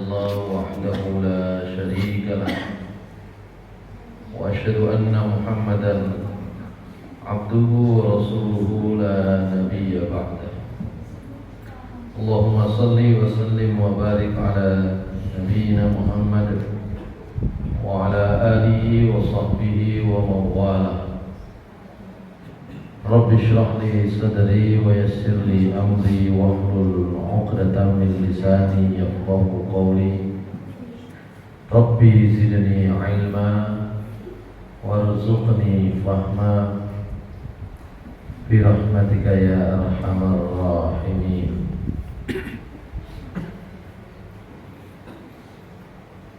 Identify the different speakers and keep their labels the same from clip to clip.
Speaker 1: الله وحده لا شريك له وأشهد أن محمدا عبده ورسوله لا نبي بعده. اللهم صل وسلم وبارك على نبينا محمد وعلى آله وصحبه ومن والاه. رب اشرح لي صدري ويسر لي أمري واحلل عقدة من لساني يفقهوا قولي. ربي زدني علما وارزقني فهما برحمتك يا أرحم الراحمين.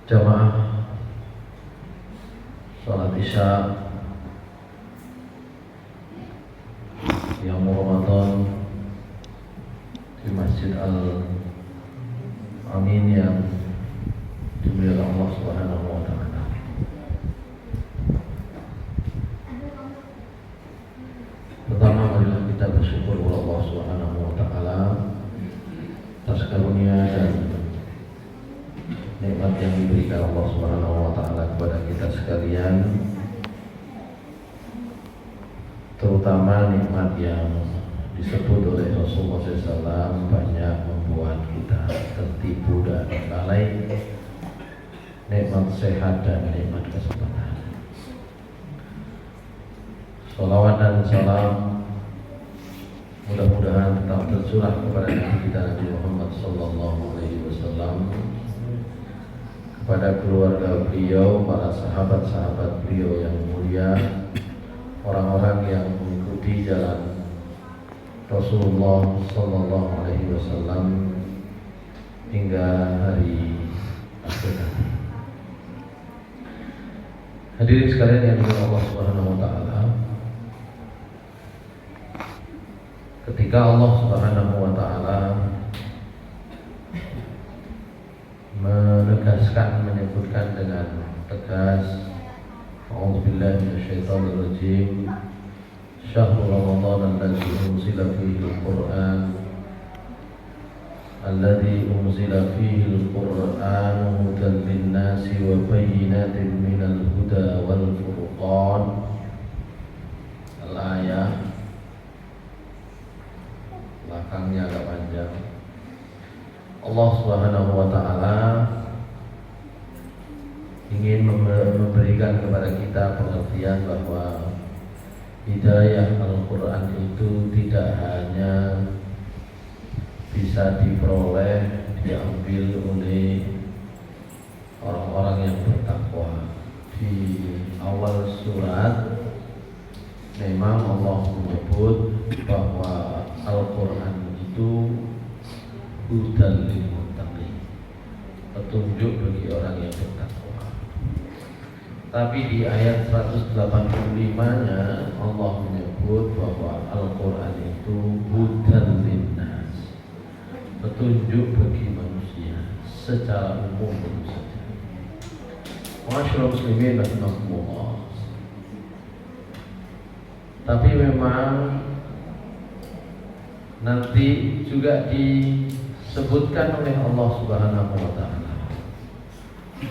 Speaker 1: Jamaah salat Isya yang Ramadan di Masjid Al-Amin yang dimuliakan Allah Subhanahu wa taala. Pertama, marilah kita bersyukur kepada Allah Subhanahu wa taala atas karunia dan nikmat yang diberikan Allah Subhanahu wa taala kepada kita sekalian, terutama nikmat yang disebut oleh Rasulullah SAW banyak membuat kita tertipu dan lalai, nikmat sehat dan nikmat kesempatan. Salawat dan salam mudah-mudahan tetap tercurah kepada Nabi kita Nabi Muhammad Sallallahu Alaihi Wasallam, kepada keluarga beliau, para sahabat-sahabat beliau yang mulia, orang-orang yang mengikuti jalan Rasulullah Sallallahu Alaihi Wasallam hingga hari akhir nanti. Hadirin sekalian yang dimuliakan Allah Subhanahu Wa Taala, ketika Allah Subhanahu Wa Taala menegaskan, menyebutkan dengan tegas, A'udzubillahi minasyaitonirrajim, Syahrul Ramadan alladzi unzila fihi al-Qur'an hudan lin-nasi wa bayyinatin minal huda wal furqan. Al-ayah belakangnya agak panjang. Allah Subhanahu wa taala ingin memberikan kepada kita pengertian bahwa hidayah Al-Quran itu tidak hanya bisa diperoleh, diambil oleh orang-orang yang bertakwa. Di awal surat memang Allah menyebut bahwa Al-Quran itu hudan lil muttaqin, petunjuk bagi orang yang bertakwa. Tapi di ayat 185-nya Allah menyebut bahwa Al-Quran itu hudan linnas, petunjuk bagi manusia secara umum tentu saja. Masyaallah muslimin rahimakumullah. Tapi memang nanti juga disebutkan oleh Allah Subhanahu wa taala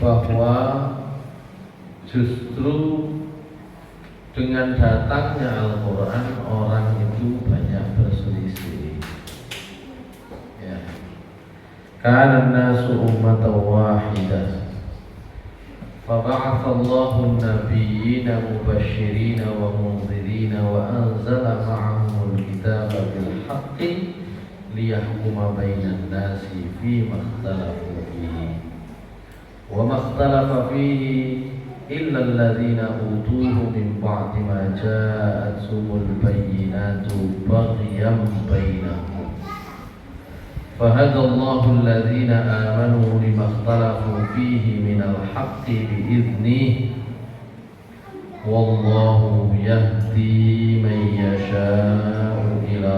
Speaker 1: bahwa justru dengan datangnya Al-Quran orang itu banyak berselisih. Ya. Kana an-nasu ummatan wahidah, faba'athallahu an-nabiyyina mubashshirina wa munzirina wa anzala ma'ahumul kitaba bil haqqi liyahkuma bainan nasi fima ikhtalafu fihi wa ma ikhtalafa fihi illa alladhina utuhu min ba'di ma ja'atuhumul bayyinatu baghyan bainahum fahadallahu alladhina amanu lima ikhtalafu fihi minal haqqi bi'idhnihi wallahu yahdi man yasha'u ila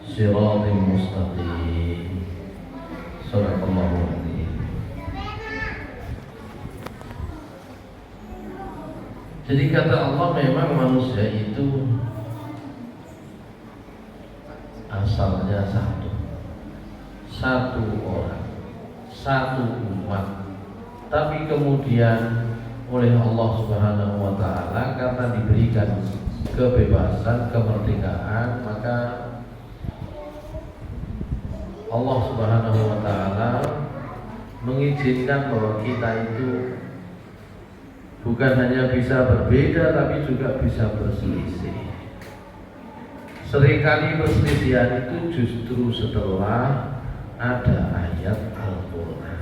Speaker 1: siratin mustaqim. Sadaqallahu alazim. Jadi kata Allah, memang manusia itu asalnya satu orang, satu umat, tapi kemudian oleh Allah Subhanahu wa taala karena diberikan kebebasan, kemerdekaan, maka Allah Subhanahu wa taala mengizinkan bahwa kita itu bukan hanya bisa berbeda tapi juga bisa berselisih. Seringkali perselisihan itu justru setelah ada ayat Al-Quran,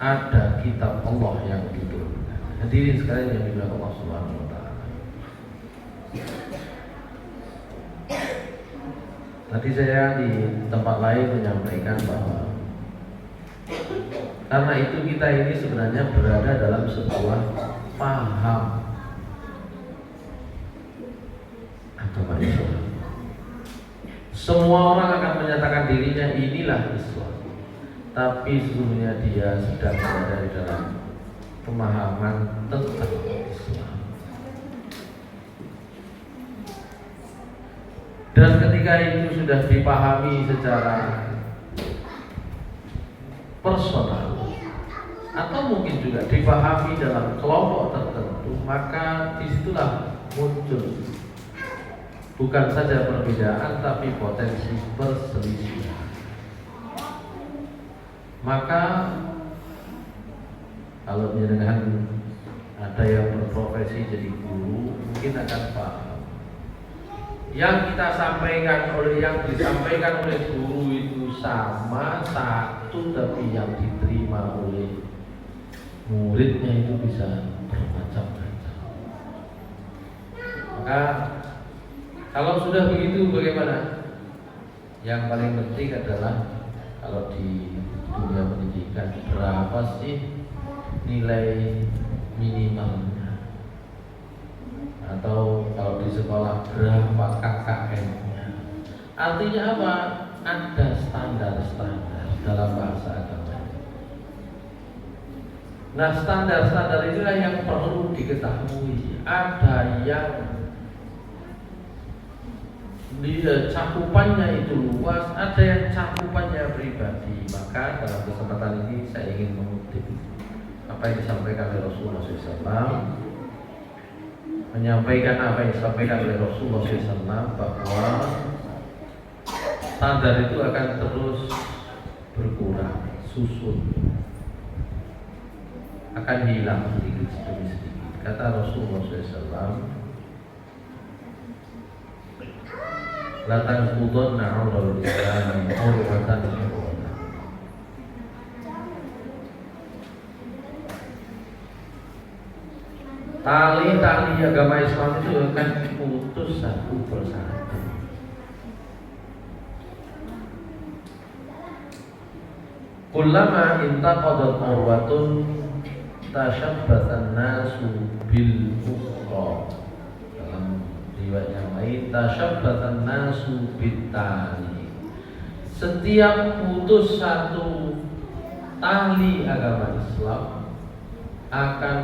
Speaker 1: ada kitab Allah yang diturunkan. Hadirin sekalian yang dimuliakan Allah Subhanahu wa taala. Tadi saya di tempat lain menyampaikan bahwa karena itu kita ini sebenarnya berada dalam sebuah paham agama Islam. Semua orang akan menyatakan dirinya inilah Islam, tapi sesungguhnya dia sedang berada di dalam pemahaman tentang Islam. Dan ketika itu sudah dipahami secara personal atau mungkin juga dipahami dalam kelompok tertentu, maka disitulah muncul bukan saja perbedaan tapi potensi perselisihan. Maka kalau dengan ada yang berprofesi jadi guru, mungkin akan paham yang kita sampaikan yang disampaikan oleh guru itu sama satu, tapi yang diterima oleh muridnya itu bisa bermacam-macam. Maka kalau sudah begitu bagaimana? Yang paling penting adalah kalau di dunia pendidikan, berapa sih nilai minimalnya? Atau kalau di sekolah berapa KKM-nya? Artinya apa? Ada standar-standar dalam bahasa agama. Nah, standar-standar inilah yang perlu diketahui. Ada yang cakupannya itu luas, ada yang cakupannya pribadi. Maka dalam kesempatan ini saya ingin mengutip apa yang disampaikan oleh Rasulullah SAW, menyampaikan apa yang disampaikan oleh Rasulullah SAW, bahwa standar itu akan terus berkurang, susun, akan hilang sedikit demi sedikit. Kata Rasulullah SAW, la tanqudunna 'urwal Islam urwatan urwatan. Tali-tali agama Islam itu akan diputus satu persatu. Kullama intaqadat urwatun tashabbatan nasu bil ukhra. Dalam riwayat yang lain, tashabbatan nasu bittali. Setiap putus satu tali agama Islam akan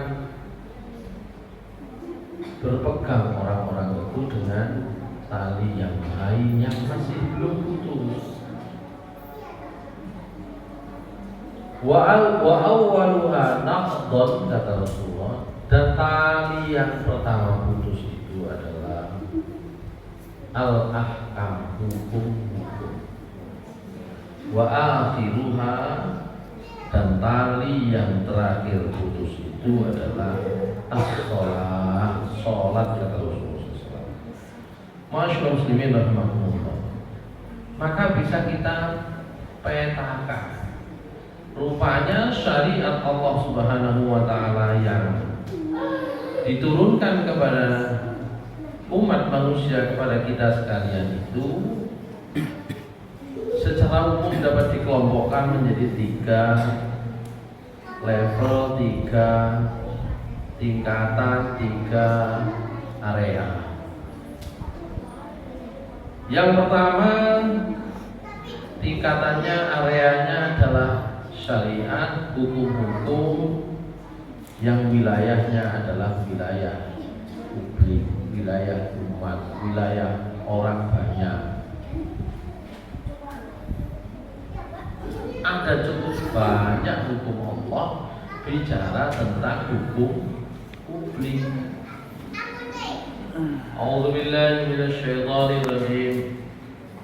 Speaker 1: berpegang orang-orang itu dengan tali yang lain yang masih belum putus. Wa awwaluha naqdun, kata Rasulullah, dan tali yang pertama putus itu adalah al-ahkam, hukum-hukum. Wa akhiruha, dan tali yang terakhir putus itu adalah as-shalah, sholat, kata Rasulullah SAW. Masyaallah muslimin rahimahumullah. Maka bisa kita petakan. Rupanya syariat Allah Subhanahu wa taala yang diturunkan kepada umat manusia, kepada kita sekalian itu secara umum dapat dikelompokkan menjadi 3 level, 3 tingkatan, 3 area. Yang pertama, tingkatannya, areanya adalah syariat, hukum-hukum yang wilayahnya adalah wilayah publik, wilayah umat, wilayah orang banyak. ada cukup banyak hukum Allah bicara tentang hukum publik. A'udzubillahi minasyaitonir rajim.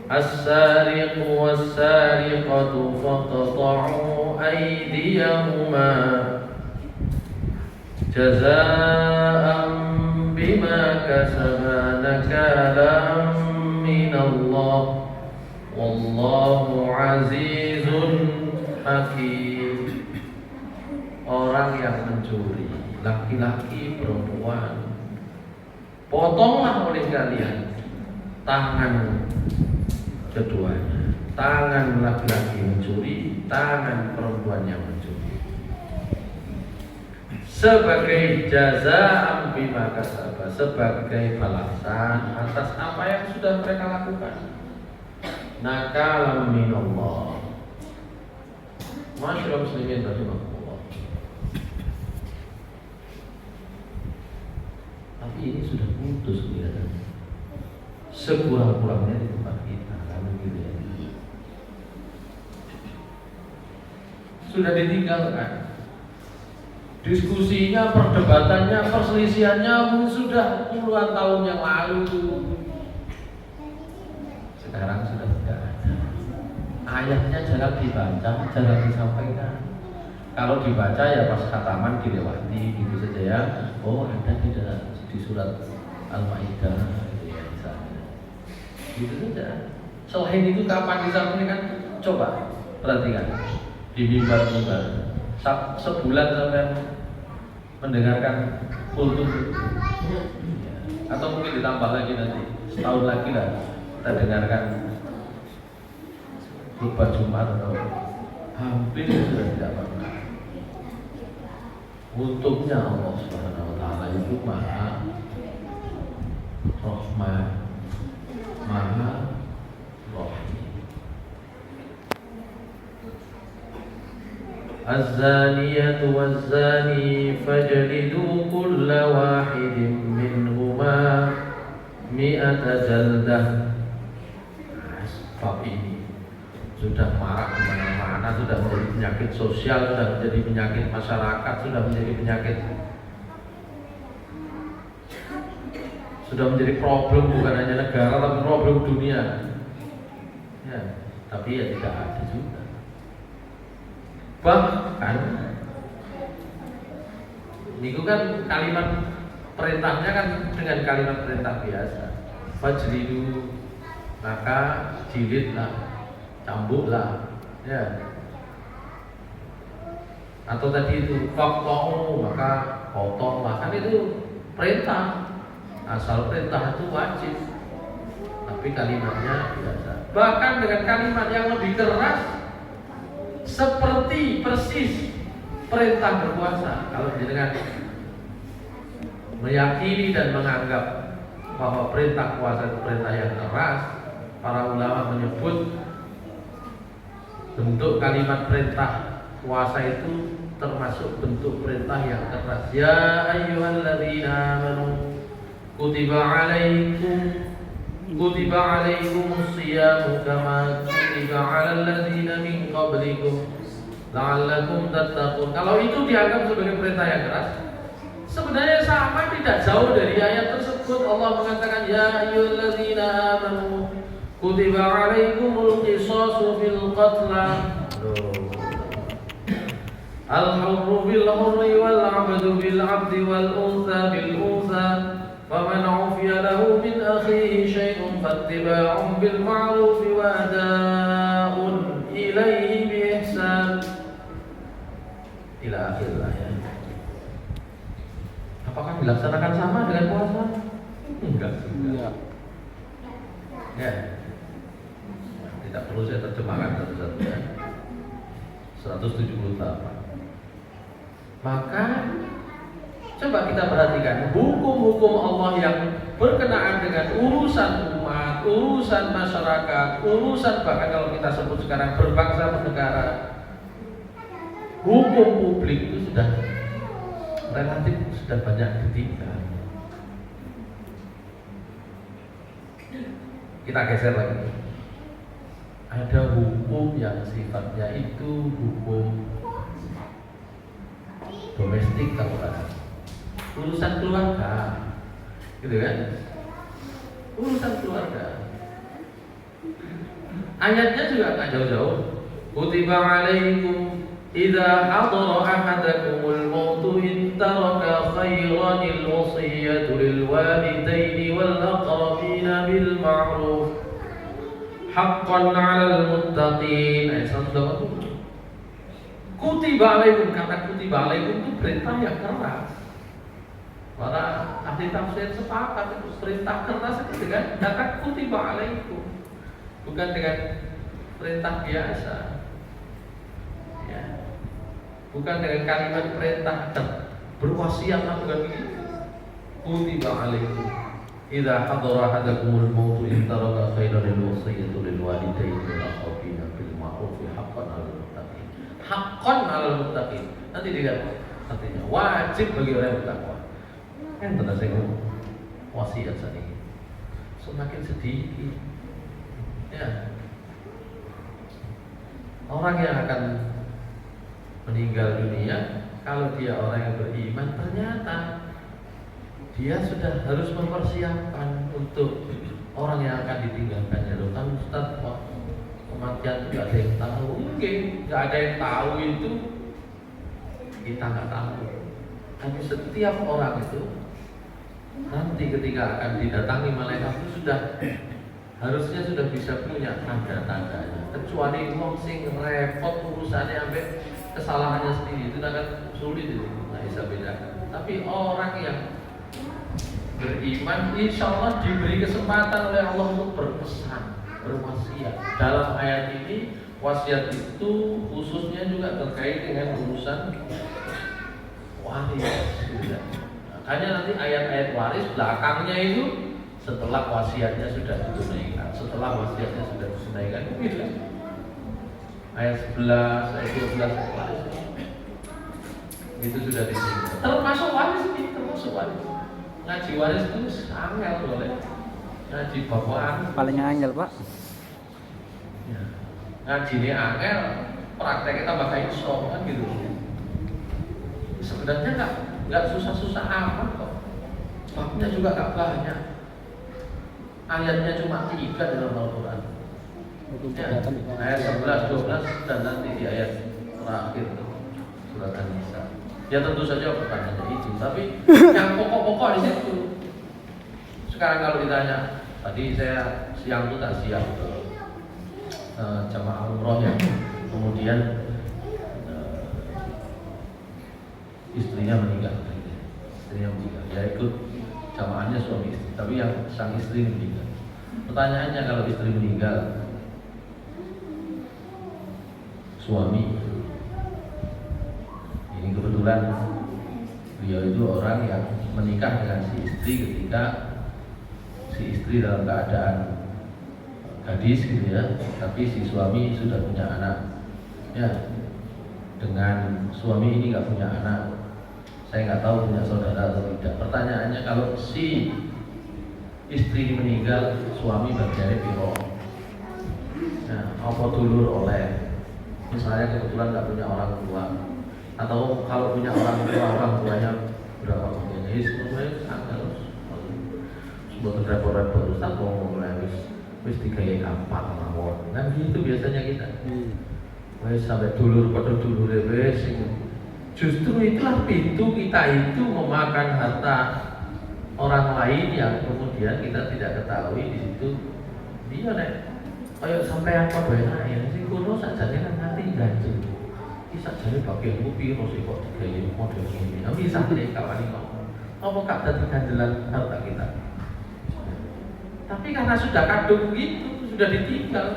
Speaker 1: As-sariqu was-sariqatu faqta'u aydiyahuma jazaa'an bima kasaba nakalan minallah wallahu azizun hakim. Orang yang mencuri, laki-laki perempuan, potonglah oleh kalian tangan keduanya, tangan laki-laki mencuri, tangan perempuan yang mencuri, sebagai jazaa bima kasaba, sebagai balasan atas apa yang sudah mereka lakukan. Nakalam minallah. Masyaallah muslimin rahimahullah. Tapi ini sudah putus kelihatannya. Sekurang-kurangnya di tempat kita, kalau gitu ya. Sudah ditinggalkan. Diskusinya, perdebatannya, perselisihannya sudah puluhan tahun yang lalu. Sekarang sudah tidak ada. Ayatnya jarang dibaca, jarang disampaikan. Kalau dibaca ya pas khataman dilewati gitu saja ya. Oh ada di surat Al-Maidah gitu ya misalnya. Gitu saja. Selain itu kapan disampaikan? Coba perhatikan di mimbar-mimbar. Sebulan sampai mendengarkan kultum atau mungkin ditambah lagi nanti setahun lagi lah kita dengarkan khutbah Jumat atau hampir sudah tidak pernah. Untungnya Allah Subhanahu wa taala itu Maha Rahman, Maha Rahim. Az-zaniyatu waz-zani fajlidu kulla wahidin minhuma mi'ata jaldah. Bab ini sudah marak kemana-mana, sudah menjadi penyakit sosial, sudah menjadi penyakit masyarakat, sudah menjadi penyakit, sudah menjadi problem bukan hanya negara tapi problem dunia. Ya, tapi ya tidak ada juga. Bahkan itu kan kalimat perintahnya kan dengan kalimat perintah biasa. Fajridu, maka jilidlah, cambuklah, ya. Atau tadi itu faqta'u, maka potonglah. Kan itu perintah. Asal perintah itu wajib. Tapi kalimatnya biasa. Bahkan dengan kalimat yang lebih keras, seperti persis perintah berkuasa. Kalau dengan meyakini dan menganggap bahwa perintah kuasa itu perintah yang keras, para ulama menyebut bentuk kalimat perintah kuasa itu termasuk bentuk perintah yang keras. Ya ayyuhalladzina amanu kutiba alaikumus siyamu kama kutiba alal ladzina min qablikum la'allakum tattaqun. Kalau itu dianggap sebagai perintah yang keras, sebenarnya sama, tidak jauh dari ayat tersebut. Allah mengatakan ya ayyuhalladzina amanu kutiba alaikumul qisasu fil qatla al-hurru bil hurri wal 'abdu bil 'abdi wal untha bil untha faman 'ufiya lahu min akhihi syai'un fattiba'un bil ma'ruf wa ada'un ilaihi bi ihsan ila akhir ayat. Apakah dilaksanakan sama dengan puasa? Enggak. Ya. Tidak perlu saya terjemahkan satu-satu ya. 178. Maka coba kita perhatikan hukum-hukum Allah yang berkenaan dengan urusan umat, urusan masyarakat, urusan bahkan kalau kita sebut sekarang berbangsa bernegara. Hukum publik itu sudah relatif sudah banyak ditinggal. Kita geser lagi. ada hukum yang sifatnya itu hukum domestik kalau ada urusan keluarga, gitu kan? Urusan keluarga. Ayatnya juga nggak jauh-jauh. Kutiba alaikum idza hadara ahadakumul mautu in taraka khairanil wasiyatu lil walidaini wal aqrabina bil ma'ruf haqqan 'alal muttaqin. Ayat 180. Kutiba alaikum, kata kutiba alaikum itu perintah yang keras. Para ahli tafsir sepakat itu perintah keras itu dengan kata kutiba alaikum, bukan dengan perintah biasa. Ya. Bukan dengan kalimat perintah berwasiatlah, bukan begitu. Kutiba alaikum idza hadara ahadakumul mautu in taraka khairan wasiyatu lil walidayni wal aqrabina bil ma'ruf haqqan 'alal muttaqin. Haqqan 'alal muttaqin. Nanti dilihat artinya wajib bagi orang yang bertakwa. Kan tentu saya wasiat saat ini semakin sedikit. Ya. Orang yang akan meninggal dunia, kalau dia orang yang beriman, ternyata dia sudah harus mempersiapkan untuk orang yang akan ditinggalkannya. Loh kan Ustaz, kematian itu gak ada yang tahu. Mungkin gak ada yang tahu itu kita gak tahu. Tapi setiap orang itu nanti ketika akan didatangi malaikat itu harusnya sudah bisa punya tanda-tandanya. Kecuali wong sing repot urusannya sampai kesalahannya sendiri, itu akan sulit, itu nggak bisa bedakan. Tapi orang yang beriman insya Allah diberi kesempatan oleh Allah untuk berpesan, berwasiat. Dalam ayat ini wasiat itu khususnya juga terkait dengan urusan waris. Makanya nanti ayat-ayat waris belakangnya itu setelah wasiatnya sudah ditunaikan, gitu. Ayat 11, ayat 12 waris itu sudah ditunaikan. Termasuk waris ini, ngaji waris itu angel boleh. Ngaji bapaan
Speaker 2: paling angel, Pak.
Speaker 1: Ya. Ngaji ini angel, praktek kita bakal iso kan gitu. Sebenarnya nggak susah-susah amat kok. Babnya juga nggak banyak. Ayatnya cuma 3 dalam Al-Quran. Ya, ayat 11, 12 dan nanti di ayat terakhir surat An-Nisa. Ya tentu saja bukan hanya itu, tapi yang pokok-pokok di situ. Sekarang kalau ditanya, tadi saya siang itu tak siap ke jamaah umroh ya, kemudian istrinya meninggal, ya ikut jamaahnya suami istri, tapi yang sang istri meninggal. Pertanyaannya, kalau istri meninggal, suami ini kebetulan beliau itu orang yang menikah dengan si istri ketika si istri dalam keadaan gadis gitu ya, tapi si suami sudah punya anak. Ya, dengan suami ini nggak punya anak, saya nggak tahu punya saudara atau tidak. Pertanyaannya, kalau si istri meninggal, suami bagiannya piro? Nah, apa dulur oleh? Misalnya kebetulan nggak punya orang tua, atau kalau punya orang tuanya berapa bagiannya? Sebenarnya sangat buat repot-repot. Ustaz mau mulai wis digawe gampang mawon. Kan gitu biasanya kita. Wis sampai dulur pada dulur wis. Justru itulah pintu kita itu memakan harta orang lain yang kemudian kita tidak ketahui di situ. Dia nek kayak sampean padha enak sing kono sakjane kan nganti ganjel. Iki sakjane bagianmu piro sih kok digawe model ngene. Tapi sampe kawani kok. Apa gak dadi ganjelan harta kita? Tapi karena sudah kadung gitu, sudah ditinggal.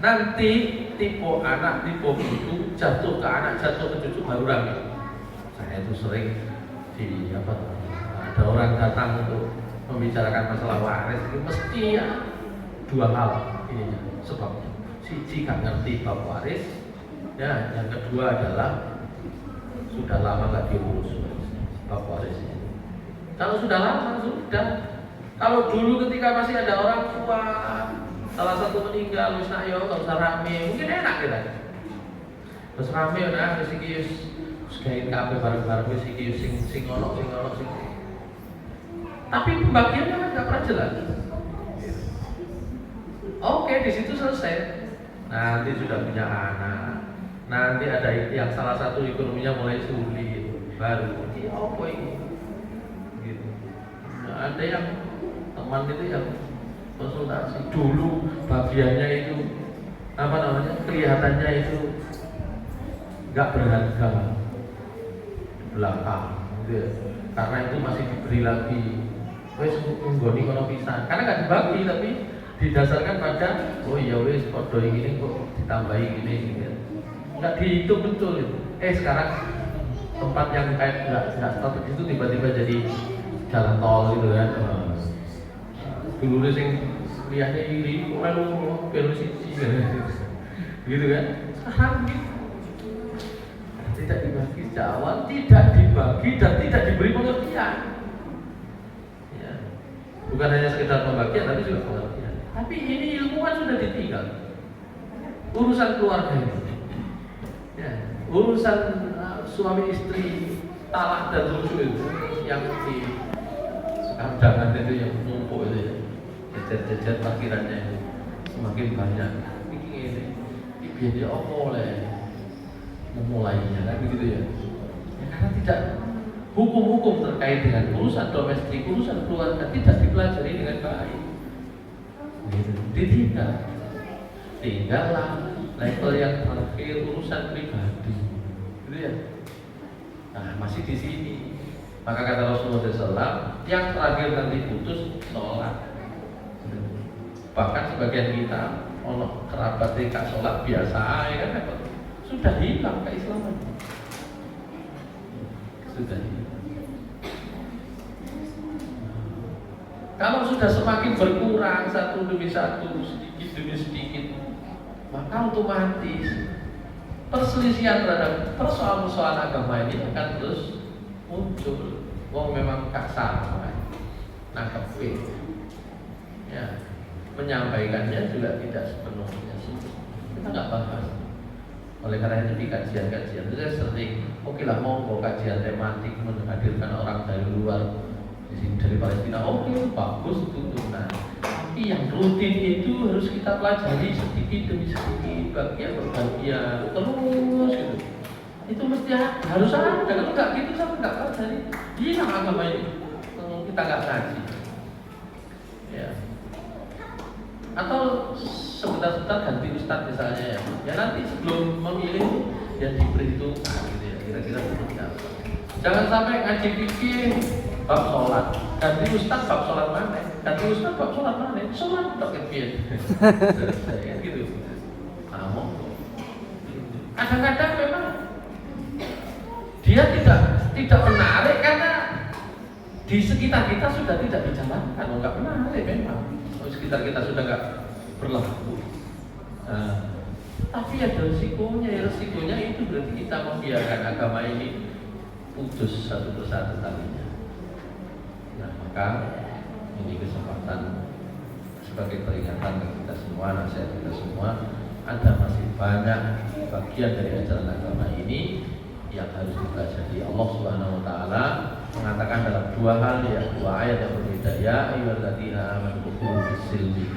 Speaker 1: Nanti tipe anak, tipe cucu, jatuh ke anak, jatuh ke cucu baru rame. Saya itu sering ada orang datang untuk membicarakan masalah waris, itu mesti ya 2 hal ininya sebabnya. Siji gak ngerti bab waris, ya. Yang kedua adalah sudah lama gak diurus bab warisnya. Kalau sudah lama sudah. Kalau dulu ketika masih ada orang tua, salah satu meninggal, wis nak yo enggak usah rame, mungkin enak kita. Terus rame nah wis iki wis gawe kabeh bareng-bareng wis iki sing ono. Tapi pembagiannya kan enggak pernah jelas. Oke, di situ selesai. Nanti sudah punya anak. Nanti ada yang salah satu ekonominya mulai sulit, baru ini apa ini? Gitu. Nah, ada yang teman itu yang konsultasi dulu bagiannya itu apa namanya kelihatannya itu nggak berharga di belakang, gitu ya. Karena itu masih diberi lagi, wes nggoni kono pisan, karena nggak dibagi tapi didasarkan pada oh iya wes podo ini kok ditambahi gini gitu. Nggak dihitung betul itu. Sekarang tempat yang kayak nggak strategis itu tiba-tiba jadi jalan tol gitu kan. Dulu sing lihatnya ini melu velocity gitu kan. Sekarang tidak dibagi sejak awal, tidak dibagi dan tidak diberi pengertian. Ya. Bukan hanya sekedar pembagian tapi juga pengertian. Tapi ini ilmu kan sudah ditinggal. Urusan keluarga ini. Ya, urusan suami istri talak dan rujuk itu yang di sekarang itu yang numpuk itu ya, jajar-jajar parkirannya semakin banyak. Ini biar dia oleh memulainya kan begitu ya. Karena tidak hukum-hukum terkait dengan urusan domestik, urusan keluarga tidak dipelajari dengan baik. Tinggallah level yang terakhir urusan pribadi, gitu ya. Nah masih di sini. Maka kata Rasulullah SAW, yang terakhir nanti putus sholat. Bahkan sebagian kita, ono kerabat tidak sholat biasa, ya kan? Sudah hilang keislaman. Sudah hilang. Kalau sudah semakin berkurang satu demi satu, sedikit demi sedikit, maka otomatis perselisihan terhadap persoalan-persoalan agama ini akan terus muncul. Memang gak sama, nangkepin, ya, menyampaikannya juga tidak sepenuhnya. Kita nggak bahas. Oleh karena itu di kajian-kajian itu saya sering, oke lah monggo kajian tematik menghadirkan orang dari luar, dari Palestina, oke bagus tuntunan. Tapi yang rutin itu harus kita pelajari sedikit demi sedikit, bagian per bagian, terus gitu. Itu mesti harus ada. Kalau nggak gitu sama nggak pelajari. Hilang agama ini. Kita nggak ngaji. Ya. Atau sebentar-sebentar ganti ustadz misalnya ya. Ya nanti sebelum memilih ya diperhitungkan gitu ya. Kira-kira seperti apa. Jangan sampai ngaji fikih bab sholat, ganti ustadz bab sholat mana? Ganti ustadz bab sholat mana? Sholat tak kepian. Gitu. Kadang-kadang memang dia tidak menarik karena di sekitar kita sudah tidak dijalankan, nggak menarik memang. Di sekitar kita sudah nggak berlaku. Tapi ada resikonya itu berarti kita membiarkan agama ini putus satu persatu talinya. Nah maka ini kesempatan sebagai peringatan bagi kita semua, nasihat kita semua, ada masih banyak bagian dari ajaran agama ini yang harus dipelajari. Allah Subhanahu wa taala mengatakan dalam dua hal ya, dua ayat yang berbeda, ya ayyuhalladzina amanu khudhu bis-silmi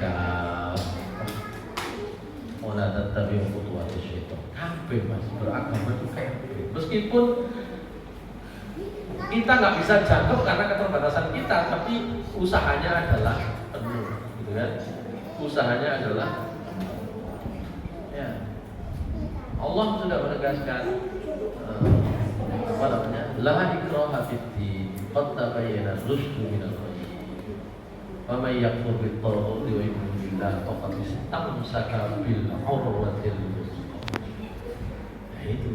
Speaker 1: wa la tattabi'u khutuwatis syaitan. Kabeh Mas, beragama itu kabeh. Meskipun kita nggak bisa jangkau karena keterbatasan kita, tapi usahanya adalah penuh, gitu kan? Usahanya adalah ya. Allah sudah menegaskan apa namanya? La ikraha fid-din, qad tabayyana ar-rusydu minal ghayy. Wa may yakfur bit-taghuti wa yu'min billah faqad istamsaka bil 'urwatil wuthqa. Nah itu.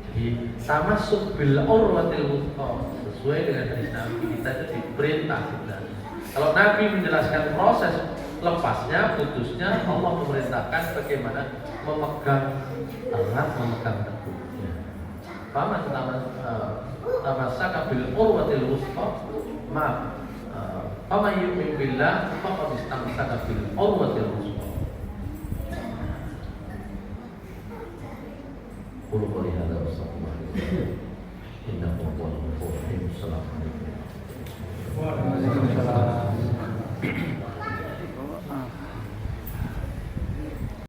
Speaker 1: Jadi tamasuk bil 'urwatil wuthqa sesuai dengan hadis Nabi kita itu diperintah sebenarnya. Kalau Nabi menjelaskan proses lepasnya, putusnya, Allah memerintahkan bagaimana memegang erat, memegang teguh. Paman tamasaka bil urwatil wuthqa, maaf. Paman yu'min billah faqad istamsaka bil urwatil wuthqa. warahmatullahi wabarakatuh.